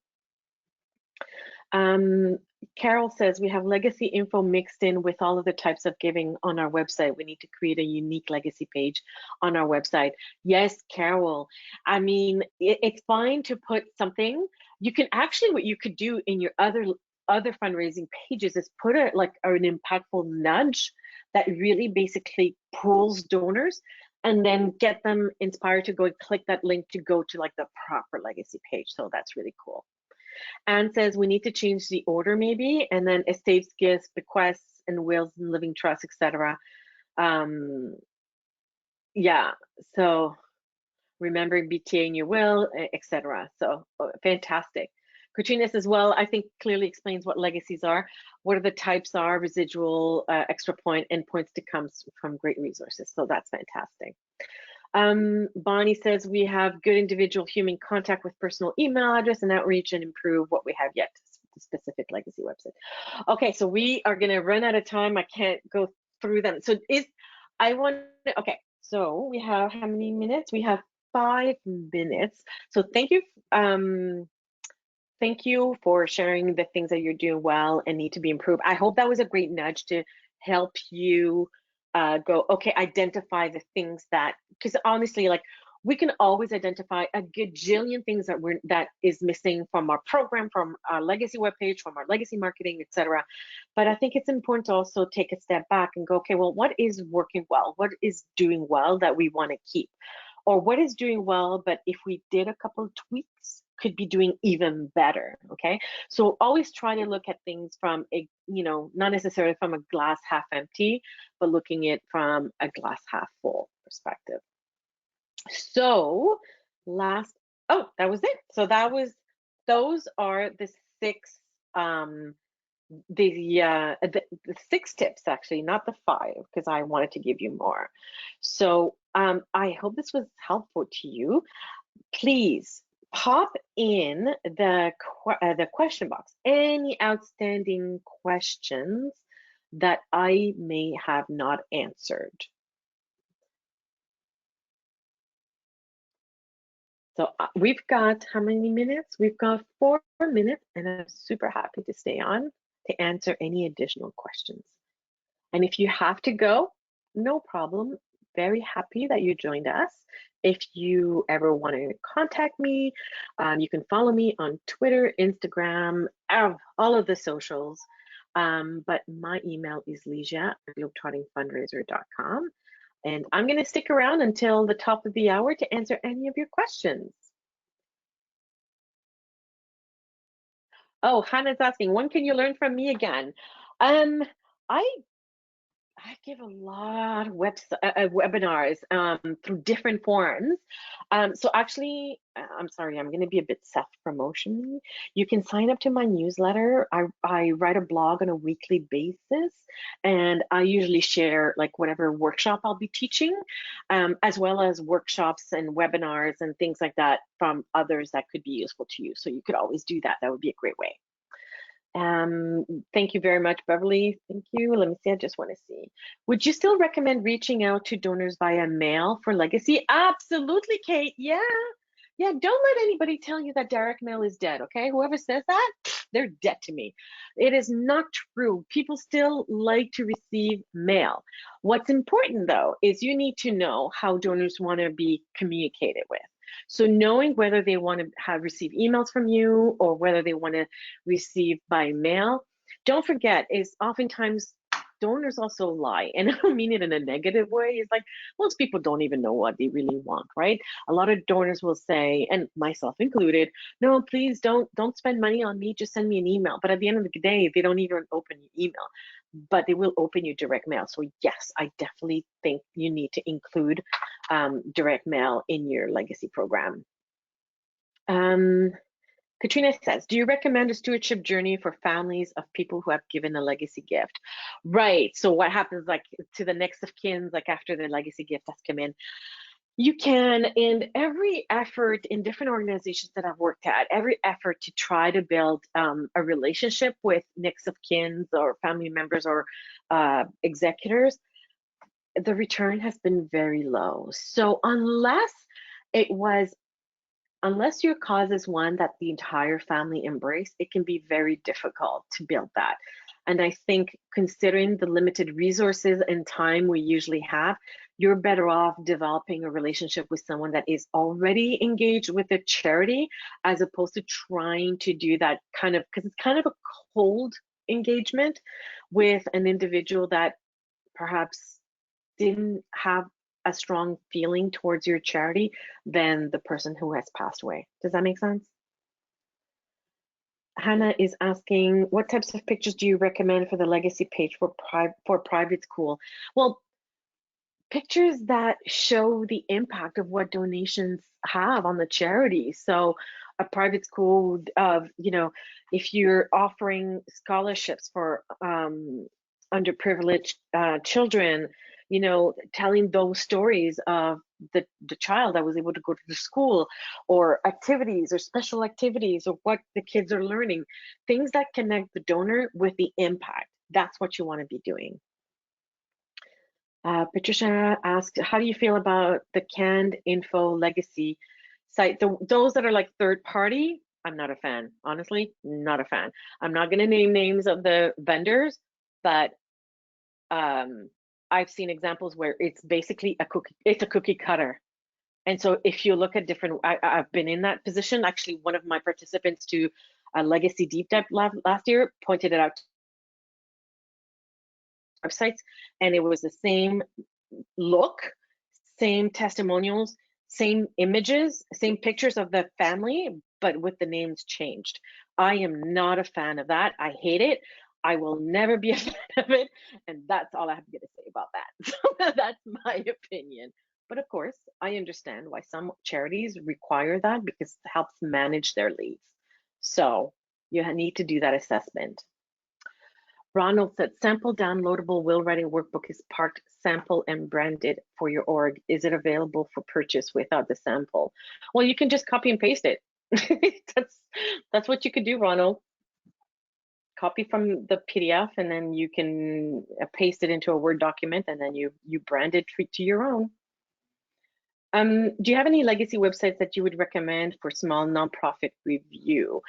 Carol says, we have legacy info mixed in with all of the types of giving on our website. We need to create a unique legacy page on our website. Yes, Carol. I mean, it's fine to put something. You can actually, what you could do in your other fundraising pages is put an impactful nudge that really basically pulls donors and then get them inspired to go and click that link to go to like the proper legacy page. So that's really cool. Anne says, we need to change the order maybe, and then estates, gifts, bequests, and wills and living trusts, etc. Yeah, so remembering BTA in your will, etc. So fantastic. Katrina says, well, I think clearly explains what legacies are, what are the types are, residual, extra point, and points to come from great resources. So that's fantastic. Bonnie says, we have good individual human contact with personal email address and outreach and improve what we have yet, the specific legacy website. Okay, so we are going to run out of time. I can't go through them. So okay, so we have how many minutes? We have 5 minutes. So thank you. Thank you for sharing the things that you're doing well and need to be improved. I hope that was a great nudge to help you go, okay, identify the things that, because honestly, like, we can always identify a gajillion things that is missing from our program, from our legacy webpage, from our legacy marketing, etc. But I think it's important to also take a step back and go, okay, well, what is working well? What is doing well that we want to keep? Or what is doing well, but if we did a couple of tweaks, could be doing even better. Okay, so always try to look at things from a, not necessarily from a glass half empty, but looking at it from a glass half full perspective. So that was it. So those are the 6 the 6 tips, actually, not the 5, because I wanted to give you more. So I hope this was helpful to you. Please pop in the question box any outstanding questions that I may have not answered. So we've got how many minutes? We've got 4 minutes, and I'm super happy to stay on to answer any additional questions. And if you have to go, no problem. Very happy that you joined us. If you ever want to contact me, you can follow me on Twitter, Instagram, all of the socials. But my email is ligia@globetrottingfundraiser.com. And I'm going to stick around until the top of the hour to answer any of your questions. Oh, Hannah's asking, when can you learn from me again? I give a lot of webinars through different forms. So actually, I'm sorry, I'm going to be a bit self-promotion. You can sign up to my newsletter. I write a blog on a weekly basis, and I usually share like whatever workshop I'll be teaching, as well as workshops and webinars and things like that from others that could be useful to you. So you could always do that. That would be a great way. Thank you very much, Beverly. Thank you. Let me see. I just want to see. Would you still recommend reaching out to donors via mail for legacy? Absolutely, Kate. Yeah. Don't let anybody tell you that direct mail is dead, okay? Whoever says that, they're dead to me. It is not true. People still like to receive mail. What's important, though, is you need to know how donors want to be communicated with. So knowing whether they want to receive emails from you or whether they want to receive by mail. Don't forget, is oftentimes donors also lie, and I don't mean it in a negative way. It's like most people don't even know what they really want, right? A lot of donors will say, and myself included, no, please don't spend money on me, just send me an email. But at the end of the day, they don't even open your email, but they will open you direct mail. So yes, I definitely think you need to include direct mail in your legacy program. Katrina says, do you recommend a stewardship journey for families of people who have given a legacy gift? Right. So what happens like to the next of kin, like after the legacy gift has come in? You can, in every effort in different organizations that I've worked at, every effort to try to build a relationship with next of kin or family members or executors, the return has been very low. So unless your cause is one that the entire family embrace, it can be very difficult to build that. And I think considering the limited resources and time we usually have, you're better off developing a relationship with someone that is already engaged with a charity, as opposed to trying to do that kind of, because it's kind of a cold engagement with an individual that perhaps didn't have a strong feeling towards your charity than the person who has passed away. Does that make sense? Hannah is asking, what types of pictures do you recommend for the legacy page for private school? Well, pictures that show the impact of what donations have on the charity. So a private school of, if you're offering scholarships for underprivileged children, telling those stories of the child that was able to go to the school, or activities or special activities, or what the kids are learning, things that connect the donor with the impact. That's what you want to be doing. Patricia asked, how do you feel about the canned info legacy site? Those that are like third party, I'm not a fan. Honestly, not a fan. I'm not going to name names of the vendors, but I've seen examples where it's basically a cookie cutter. And so if you look at different, I've been in that position. Actually, one of my participants to a legacy deep dive last year pointed it out to websites, and it was the same look, same testimonials, same images, same pictures of the family, but with the names changed. I am not a fan of that. I hate it. I will never be a fan of it. And that's all I have to say about that. So that's my opinion. But of course, I understand why some charities require that, because it helps manage their leads. So you need to do that assessment. Ronald said, sample downloadable will writing workbook is parked sample and branded for your org. Is it available for purchase without the sample? Well, you can just copy and paste it. That's what you could do, Ronald. Copy from the PDF, and then you can paste it into a Word document, and then you brand it to your own. Do you have any legacy websites that you would recommend for small nonprofit review?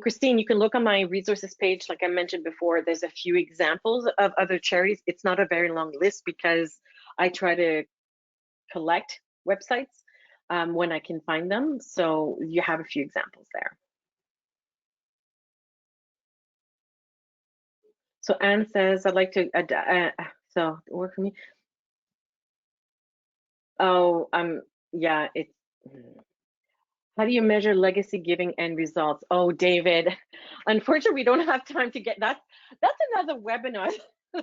Christine, you can look on my resources page. Like I mentioned before, there's a few examples of other charities. It's not a very long list because I try to collect websites when I can find them. So you have a few examples there. So Anne says, I'd like to, so work for me. Oh, yeah, it's, how do you measure legacy giving and results? Oh, David, unfortunately, we don't have time to get that. That's another webinar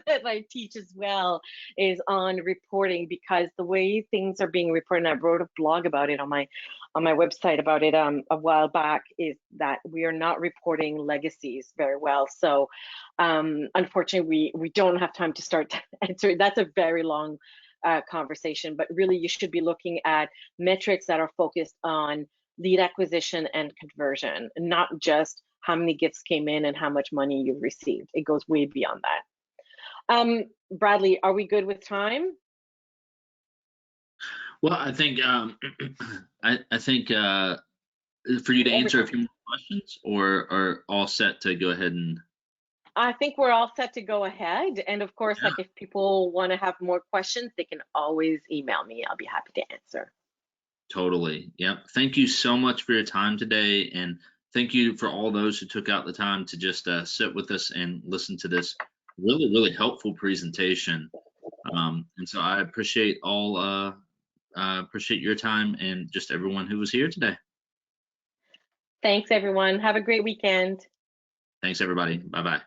that I teach as well, is on reporting, because the way things are being reported, and I wrote a blog about it on my website about it a while back, is that we are not reporting legacies very well. So unfortunately, we don't have time to start answering. That's a very long conversation, but really you should be looking at metrics that are focused on lead acquisition and conversion, not just how many gifts came in and how much money you've received. It goes way beyond that. Bradley, are we good with time? Well, I think I think for you to answer a few more questions, or are all set to go ahead and. I think we're all set to go ahead. And of course, like if people want to have more questions, they can always email me. I'll be happy to answer. Totally. Yep. Thank you so much for your time today. And thank you for all those who took out the time to just sit with us and listen to this really, really helpful presentation. And so I appreciate appreciate your time and just everyone who was here today. Thanks, everyone. Have a great weekend. Thanks, everybody. Bye-bye.